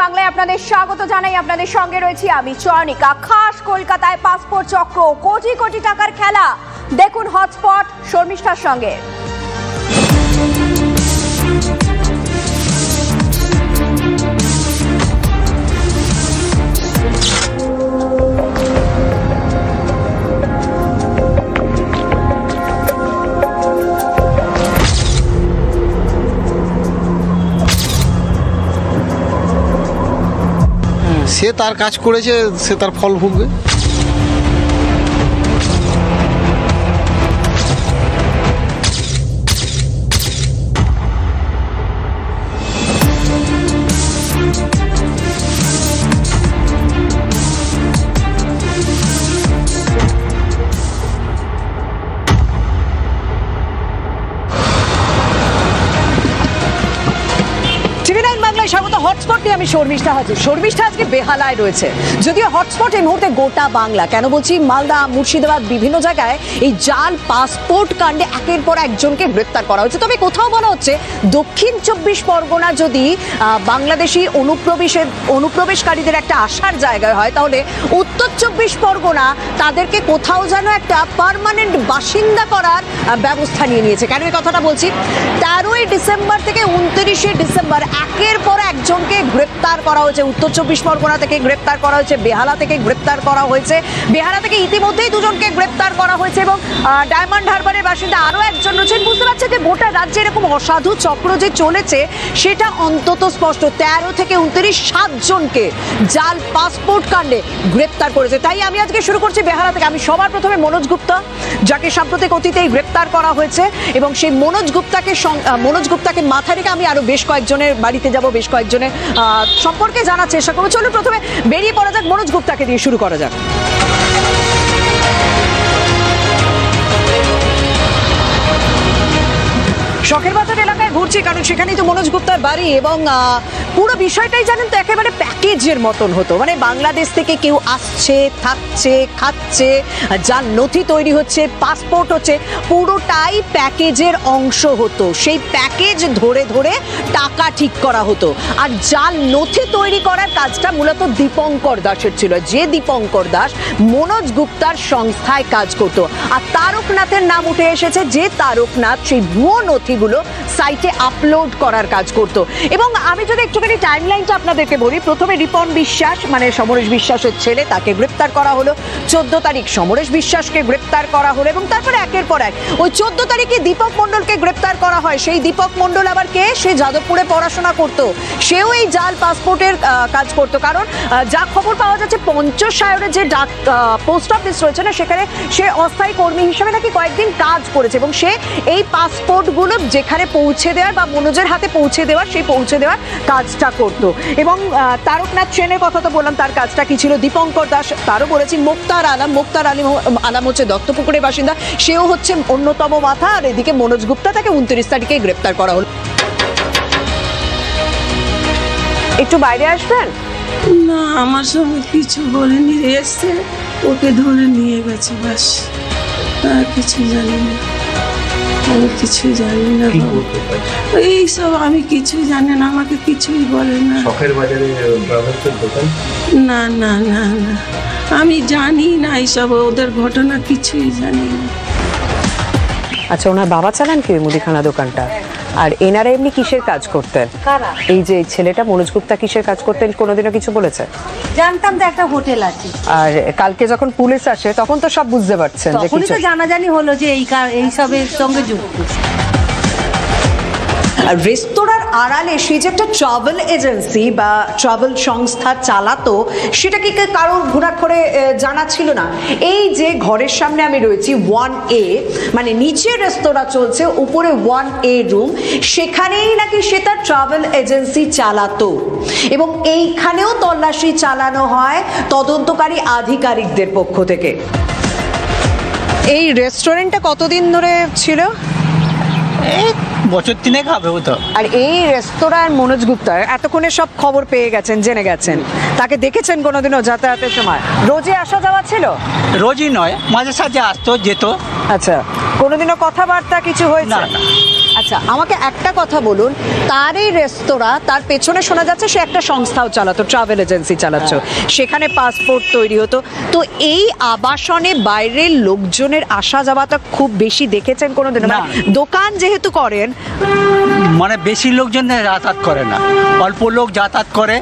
বাংলায় আপনাদের স্বাগত জানাই। আপনাদের সঙ্গে রয়েছি আমি চয়নিকা। খাস কলকাতায় পাসপোর্ট চক্র, কোটি কোটি টাকার খেলা। দেখুন হটস্পট শর্মিষ্ঠার সঙ্গে। সে তার কাজ করেছে, সে তার ফল ভুগবে। স্বাগত। হটস্পট নিয়ে আমি শর্মিষ্ঠা হাজির। শর্মিষ্ঠা আজকে বেহালায় রয়েছে, যদিও হটস্পট এই মুহূর্তে গোটা বাংলা। কেন বলছি? মালদা, মুর্শিদাবাদ, বিভিন্ন জায়গায় এই জাল পাসপোর্ট কাণ্ডে একের পর একজনকে গ্রেপ্তার করা হচ্ছে। তবে কোথাও বলা হচ্ছে দক্ষিণ 24 পরগনা যদি বাংলাদেশি অনুপ্রবেশকারীদের একটা আসার জায়গায় হয়, তাহলে উত্তর 24 পরগনা তাদেরকে কোথাও যেন একটা পার্মানেন্ট বাসিন্দা করার ব্যবস্থা নিয়ে নিয়েছে। কেন এই কথাটা বলছি? 13ই ডিসেম্বর থেকে 29শে ডিসেম্বর একের পর একজনকে গ্রেপ্তার করা হয়েছে। উত্তর 24 পরগনা থেকে গ্রেপ্তার করা হয়েছে, বেহালা থেকে গ্রেপ্তার করা হয়েছে। বেহালা থেকে ইতিমধ্যেই দুজনকে গ্রেপ্তার করা হয়েছে এবং ডায়মন্ড হারবারের বাসিন্দা আরও একজন রয়েছেন। বুঝতে পারছে যে গোটা রাজ্যে এরকম অসাধু চক্র যে চলেছে সেটা অন্তত স্পষ্ট। 13 থেকে 29 7 জনকে জাল পাসপোর্ট কাণ্ডে গ্রেপ্তার করেছে। তাই আমি আজকে শুরু করছি বেহালা থেকে। আমি সবার প্রথমে মনোজ গুপ্তা, যাকে সাম্প্রতিক অতীতেই গ্রেপ্তার করা হয়েছে, এবং সেই মনোজ গুপ্তাকে মাথায় রেখে আমি আরো বেশ কয়েকজনের বাড়িতে যাব, বেশ কয়েকজনের সম্পর্কে জানার চেষ্টা করবো। চলুন প্রথমে বেরিয়ে পড়া যাক, মনোজ গুপ্তাকে দিয়ে শুরু করা যাক। শখের বাজার এলাকায় ঘুরছি, কারণ সেখানেই তো মনোজ গুপ্তার বাড়ি, এবং পুরো বিষয়টাই জানেন তো একেবারে প্যাকেজের মতন হতো। মানে বাংলাদেশ থেকে কেউ আসছে, থাকছে, খাচ্ছে, যার নথি তৈরি হচ্ছে, পাসপোর্ট হচ্ছে, পুরোটাই প্যাকেজের অংশ হতো। সেই প্যাকেজ ধরে ধরে টাকা ঠিক করা হতো। আর জাল নথি তৈরি করার কাজটা মূলত দীপঙ্কর দাসের ছিল, যে দীপঙ্কর দাস মনোজ গুপ্তার সংস্থায় কাজ করত। আর তারকনাথের নাম উঠে এসেছে, যে তারকনাথ সেই ভুয়ো নথিগুলো সাইটে আপলোড করার কাজ করত। এবং আমি যদি একটুখানি টাইমলাইনটা আপনাদেরকে বলি, প্রথমে রিপন বিশ্বাস, মানে সমরেশ বিশ্বাসের ছেলে, তাকে গ্রেপ্তার করা হলো। 14 তারিখ সমরেশ বিশ্বাসকে গ্রেপ্তার করা হলো, এবং তারপরে একের পর এক ওই 14 তারিখে দীপক মণ্ডলকে গ্রেপ্তার করা হয়। সেই দীপক মণ্ডল আবার কে? সে যাদবপুরে পড়াশোনা করত, সেও এই জাল পাসপোর্টের কাজ করত। কারণ যা খবর পাওয়া যাচ্ছে, পঞ্চশায়রে যে পোস্ট অফিস রয়েছে না, সেখানে সে অস্থায়ী কর্মী হিসেবে নাকি কয়েকদিন কাজ করেছে, এবং সে এই পাসপোর্টগুলো যেখানে পৌঁছে দেওয়ার বা মনোজের হাতে পৌঁছে দেওয়ার, সেই পৌঁছে দেওয়ার কাজটা করতো। এবং তারকনাথ সেনের কথা তো বললাম, তার কাজটা কি ছিল। দীপঙ্কর দাস, তারও বলেছি। মুক্তার আলম হচ্ছে দত্তপুকুরের বাসিন্দা, সেও হচ্ছে অন্যতম মাথা। আর এদিকে মনোজ গুপ্তা, তাকে 29 তারিখে গ্রেপ্তার করা হলো। একটু বাইরে আসবেন না, আমার সঙ্গে কিছু বলেনি, এসছে ওকে ধরে নিয়ে গেছে, ব্যাস। আর কিছু জানি না, আমি কিছুই জানি না। এইসব আমি কিছুই জানি না, আমাকে কিছুই বলে না। শখের বাজারে দোকান? না না না না, আমি জানি না এইসব, ওদের ঘটনা কিছুই জানি না। আচ্ছা, ওনার বাবা চালান কি মুদিখানা দোকানটা? আর এনারা এমনি কিসের কাজ করতেন? এই যে ছেলেটা মনোজ গুপ্তা কিসের কাজ করতেন কোনোদিনও কিছু বলেছে? জানতাম তো একটা হোটেল আছে। আর কালকে যখন পুলিশ আসে তখন তো সব বুঝতে পারছেন যে তখনই তো জানাজানি হলো যে এইসবের সঙ্গে যুক্ত। রেস্তোরাঁর আড়ালে সে যে একটা ট্রাভেল এজেন্সি বা ট্রাভেল সংস্থা চালাতো, সেটা কি কারোর ঘোরাঘুরে জানা ছিল না? এই যে ঘরের সামনে আমি রয়েছি, 1A, মানে নিচে রেস্তোরাঁ চলছে, উপরে 1A রুম, সেখানেই নাকি সে তার ট্রাভেল এজেন্সি চালাতো। এবং এইখানেও তল্লাশি চালানো হয় তদন্তকারী আধিকারিকদের পক্ষ থেকে। এই রেস্টুরেন্টটা কতদিন ধরে ছিল? বছর 3 হবে হতো। আর এই রেস্তোরাঁর মনোজ গুপ্তা এতক্ষণে সব খবর পেয়ে গেছেন, জেনে গেছেন। তাকে দেখেছেন কোনোদিনও যাতায়াতের সময়? রোজই আসা যাওয়া ছিল? রোজই নয়, মাঝে সাঝে আসতো, যেত। আচ্ছা, কোনোদিনও কথাবার্তা কিছু হয়েছে? না। আচ্ছা, আমাকে একটা কথা বলুন, তার এই রেস্তোরাঁ, তার পেছনে শোনা যাচ্ছে সে একটা সংস্থাও চালাতো, ট্রাভেল এজেন্সি চালাচ্ছে, সেখানে পাসপোর্ট তৈরি হতো। তো এই আবাসনে বাইরের লোকজনের আসা যাওয়াটা খুব বেশি দেখেছেন কোনোদিন? না। দোকান যেহেতু করেন, মানে বেশি লোকজন যাতায়াত করে না, অল্প লোক যাতায়াত করে।